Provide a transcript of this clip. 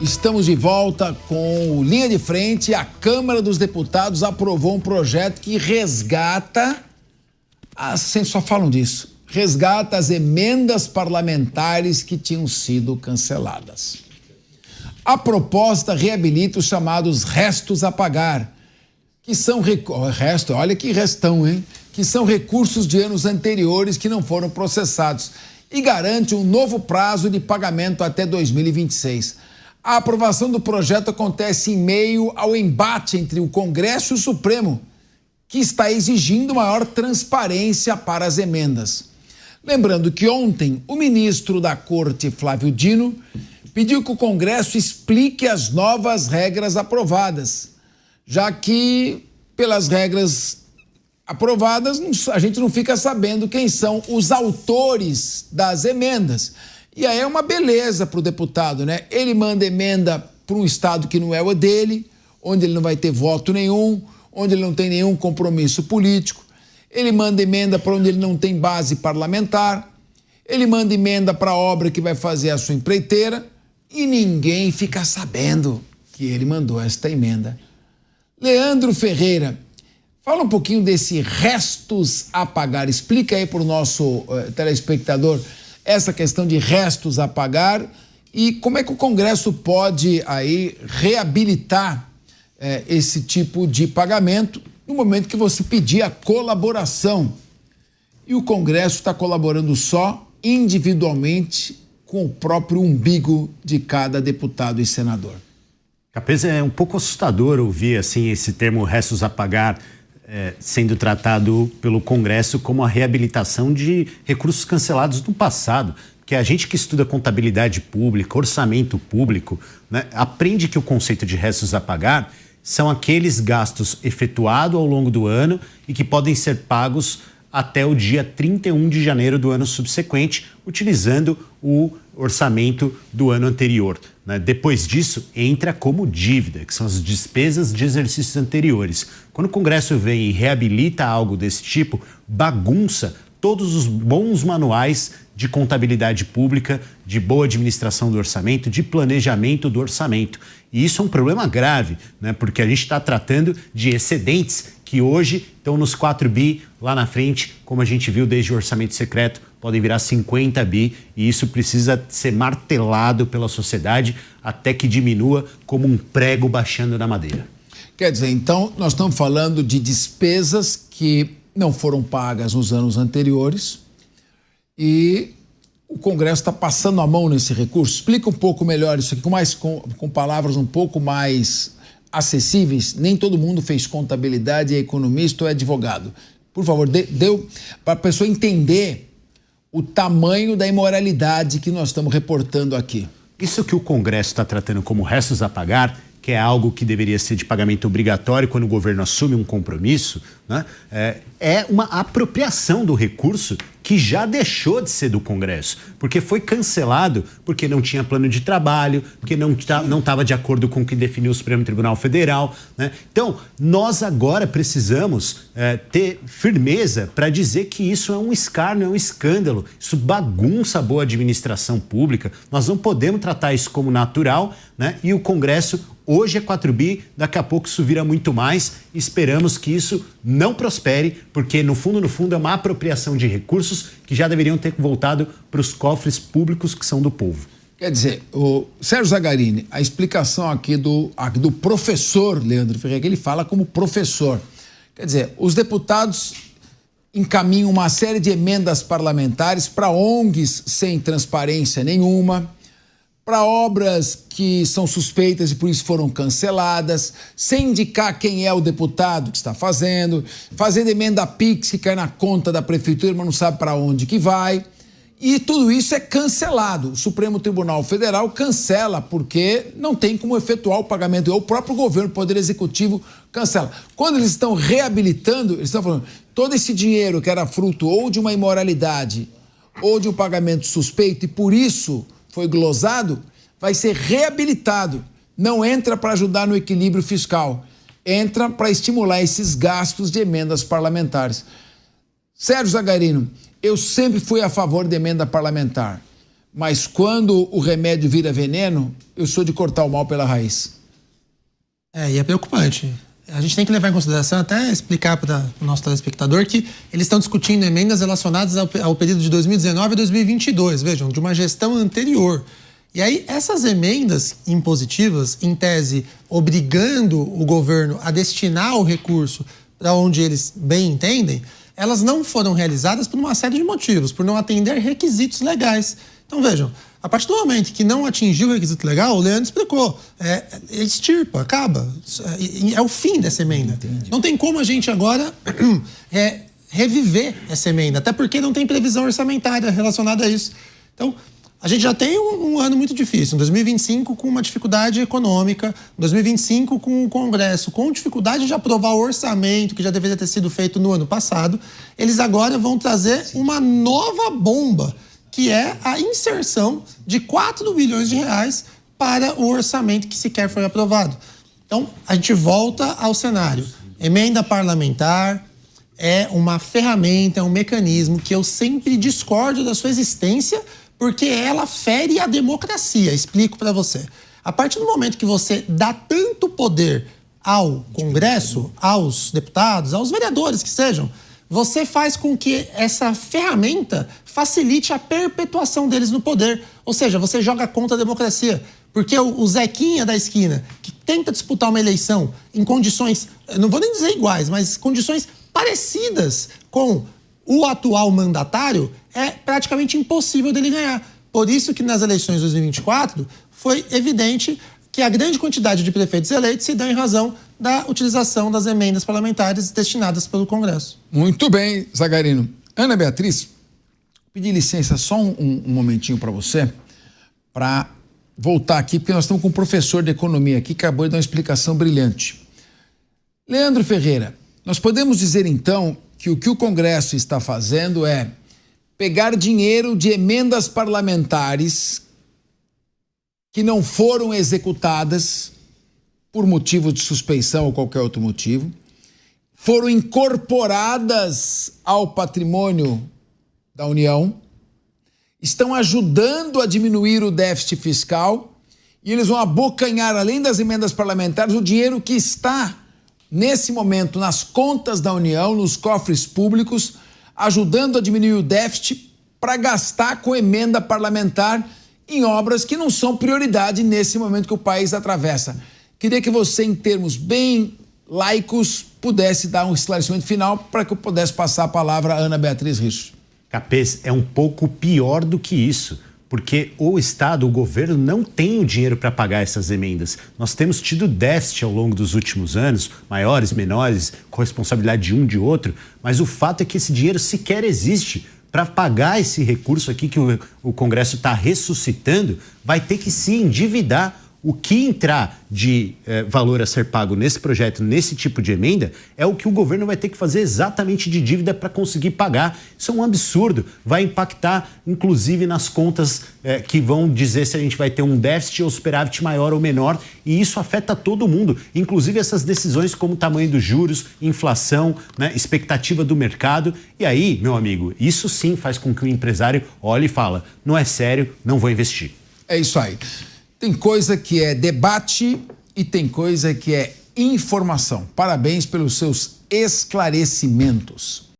Estamos de volta com o Linha de Frente. A Câmara dos Deputados aprovou um projeto que resgata, só falam disso, resgata as emendas parlamentares que tinham sido canceladas. A proposta reabilita os chamados restos a pagar, que são olha que restão, hein? Que são recursos de anos anteriores que não foram processados e garante um novo prazo de pagamento até 2026. A aprovação do projeto acontece em meio ao embate entre o Congresso e o Supremo, que está exigindo maior transparência para as emendas. Lembrando que ontem o ministro da Corte, Flávio Dino, pediu que o Congresso explique as novas regras aprovadas, já que, pelas regras aprovadas, a gente não fica sabendo quem são os autores das emendas. E aí é uma beleza para o deputado, né? Ele manda emenda para um estado que não é o dele, onde ele não vai ter voto nenhum, onde ele não tem nenhum compromisso político. Ele manda emenda para onde ele não tem base parlamentar. Ele manda emenda para a obra que vai fazer a sua empreiteira e ninguém fica sabendo que ele mandou esta emenda. Leandro Ferreira, fala um pouquinho desse restos a pagar. Explica aí para o nosso telespectador essa questão de restos a pagar e como é que o Congresso pode aí reabilitar esse tipo de pagamento no momento que você pedir a colaboração. E o Congresso está colaborando só individualmente com o próprio umbigo de cada deputado e senador. Capaz é um pouco assustador ouvir assim esse termo restos a pagar sendo tratado pelo Congresso como a reabilitação de recursos cancelados no passado. Porque a gente que estuda contabilidade pública, orçamento público, né, aprende que o conceito de restos a pagar são aqueles gastos efetuados ao longo do ano e que podem ser pagos até o dia 31 de janeiro do ano subsequente, utilizando o orçamento do ano anterior, né? Depois disso, entra como dívida, que são as despesas de exercícios anteriores. Quando o Congresso vem e reabilita algo desse tipo, bagunça todos os bons manuais de contabilidade pública, de boa administração do orçamento, de planejamento do orçamento. E isso é um problema grave, né? Porque a gente está tratando de excedentes que hoje estão nos 4 bi, lá na frente, como a gente viu desde o orçamento secreto, podem virar 50 bi, e isso precisa ser martelado pela sociedade até que diminua como um prego baixando na madeira. Quer dizer, então, nós estamos falando de despesas que não foram pagas nos anos anteriores e o Congresso está passando a mão nesse recurso. Explica um pouco melhor isso aqui, com palavras um pouco mais acessíveis. Nem todo mundo fez contabilidade, é economista ou é advogado. Por favor, deu para a pessoa entender o tamanho da imoralidade que nós estamos reportando aqui. Isso que o Congresso está tratando como restos a pagar, que é algo que deveria ser de pagamento obrigatório quando o governo assume um compromisso, né? É uma apropriação do recurso que já deixou de ser do Congresso, porque foi cancelado porque não tinha plano de trabalho, porque não estava de acordo com o que definiu o Supremo Tribunal Federal, né? Então, nós agora precisamos ter firmeza para dizer que isso é um escárnio, é um escândalo, isso bagunça a boa administração pública, nós não podemos tratar isso como natural, né? E o Congresso hoje é 4 bi, daqui a pouco isso vira muito mais. Esperamos que isso não prospere, porque no fundo é uma apropriação de recursos que já deveriam ter voltado para os cofres públicos que são do povo. Quer dizer, o Sérgio Zagarini, a explicação aqui do professor Leandro Ferreira, que ele fala como professor. Quer dizer, os deputados encaminham uma série de emendas parlamentares para ONGs sem transparência nenhuma, para obras que são suspeitas e por isso foram canceladas, sem indicar quem é o deputado que está fazendo emenda PIX que cai na conta da prefeitura, mas não sabe para onde que vai. E tudo isso é cancelado. O Supremo Tribunal Federal cancela porque não tem como efetuar o pagamento. O próprio governo, o Poder Executivo, cancela. Quando eles estão reabilitando, eles estão falando, todo esse dinheiro que era fruto ou de uma imoralidade ou de um pagamento suspeito e por isso foi glosado, vai ser reabilitado. Não entra para ajudar no equilíbrio fiscal, entra para estimular esses gastos de emendas parlamentares. Sérgio Zagarino, eu sempre fui a favor de emenda parlamentar, mas quando o remédio vira veneno, eu sou de cortar o mal pela raiz. E é preocupante. A gente tem que levar em consideração, até explicar para o nosso telespectador, que eles estão discutindo emendas relacionadas ao período de 2019 a 2022, vejam, de uma gestão anterior. E aí, essas emendas impositivas, em tese, obrigando o governo a destinar o recurso para onde eles bem entendem, elas não foram realizadas por uma série de motivos, por não atender requisitos legais. Então, vejam, a partir do momento que não atingiu o requisito legal, o Leandro explicou, extirpa, acaba, é o fim dessa emenda. Entendi. Não tem como a gente agora reviver essa emenda, até porque não tem previsão orçamentária relacionada a isso. Então, a gente já tem um ano muito difícil, em 2025 com uma dificuldade econômica, em 2025 com o Congresso com dificuldade de aprovar o orçamento que já deveria ter sido feito no ano passado. Eles agora vão trazer uma nova bomba, que é a inserção de 4 bilhões de reais para o orçamento que sequer foi aprovado. Então, a gente volta ao cenário. Emenda parlamentar é uma ferramenta, é um mecanismo que eu sempre discordo da sua existência, porque ela fere a democracia. Explico para você. A partir do momento que você dá tanto poder ao Congresso, aos deputados, aos vereadores que sejam, você faz com que essa ferramenta facilite a perpetuação deles no poder. Ou seja, você joga contra a democracia. Porque o Zequinha da esquina, que tenta disputar uma eleição em condições, não vou nem dizer iguais, mas condições parecidas com o atual mandatário, é praticamente impossível dele ganhar. Por isso que nas eleições de 2024 foi evidente que a grande quantidade de prefeitos eleitos se dá em razão da utilização das emendas parlamentares destinadas pelo Congresso. Muito bem, Zagarino. Ana Beatriz, pedi licença só um momentinho para você, para voltar aqui, porque nós estamos com um professor de economia aqui que acabou de dar uma explicação brilhante. Leandro Ferreira, nós podemos dizer então que o Congresso está fazendo é pegar dinheiro de emendas parlamentares que não foram executadas por motivo de suspeição ou qualquer outro motivo, foram incorporadas ao patrimônio da União, estão ajudando a diminuir o déficit fiscal e eles vão abocanhar, além das emendas parlamentares, o dinheiro que está, nesse momento, nas contas da União, nos cofres públicos, ajudando a diminuir o déficit para gastar com emenda parlamentar em obras que não são prioridade nesse momento que o país atravessa. Queria que você, em termos bem laicos, pudesse dar um esclarecimento final para que eu pudesse passar a palavra a Ana Beatriz Richo. Capês, é um pouco pior do que isso, porque o Estado, o governo, não tem o dinheiro para pagar essas emendas. Nós temos tido déficit ao longo dos últimos anos, maiores, menores, com responsabilidade de um, de outro, mas o fato é que esse dinheiro sequer existe. Para pagar esse recurso aqui que o Congresso está ressuscitando, vai ter que se endividar. O que entrar de valor a ser pago nesse projeto, nesse tipo de emenda, é o que o governo vai ter que fazer exatamente de dívida para conseguir pagar. Isso é um absurdo. Vai impactar, inclusive, nas contas que vão dizer se a gente vai ter um déficit ou superávit maior ou menor. E isso afeta todo mundo, inclusive essas decisões como o tamanho dos juros, inflação, né, expectativa do mercado. E aí, meu amigo, isso sim faz com que o empresário olhe e fala, não é sério, não vou investir. É isso aí. Tem coisa que é debate e tem coisa que é informação. Parabéns pelos seus esclarecimentos.